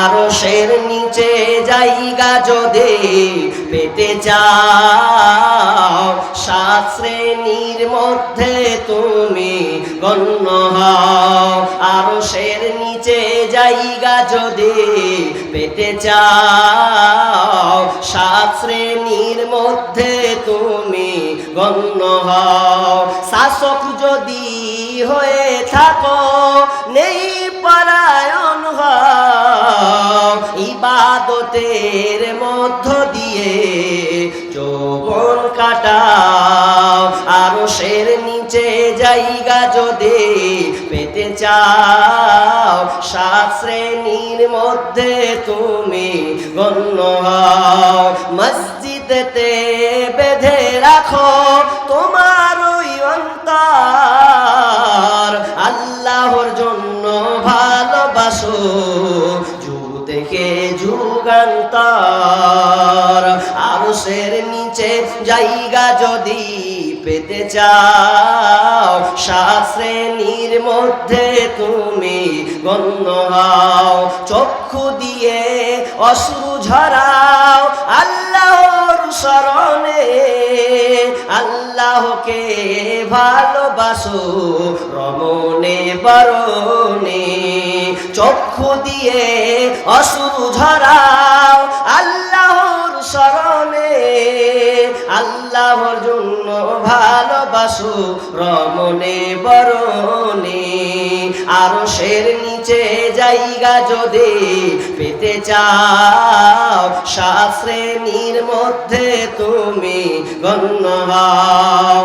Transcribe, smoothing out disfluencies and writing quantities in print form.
আরশের নিচে জায়গা যদি পেতে চাও, 7 শ্রেণীর মধ্যে তুমি গণ্য হও। আরশের নিচে জায়গা যদি পেতে চাও, 7 শ্রেণীর মধ্যে তুমি গণ্য হও। শাসক যদি হয়ে থাকো, নেই পরায়ণ হও, ইবাদতের মধ্য দিয়ে যৌবন কাটাও। আরশের নিচে জায়গা যদি পেতে চাও, 7 শ্রেণীর মধ্যে তুমি গণ্য হও। মসজিদেতে বেঁধে রাখো তোমার ওই অন্তর, আল্লাহর জন্য ভালোবাসো যুগ থেকে যুগান্তর। আরশের নিচে জায়গা যদি পেতে চাও, 7 শ্রেণীর মধ্যে তুমি গণ্য হও। চক্ষু দিয়ে অশ্রু ঝরাও আল্লাহর শরণে, আল্লাহকে ভালোবাসো রমণে বরণে। চক্ষু দিয়ে অশ্রু ঝরাও আল্লাহর শরণে, আল্লাহর জন্য ভালোবাসো রমণে বরণে। আরশের নিচে জায়গা যদি পেতে চাও, 7 শ্রেণীর মধ্যে তুমি গণ্য হও।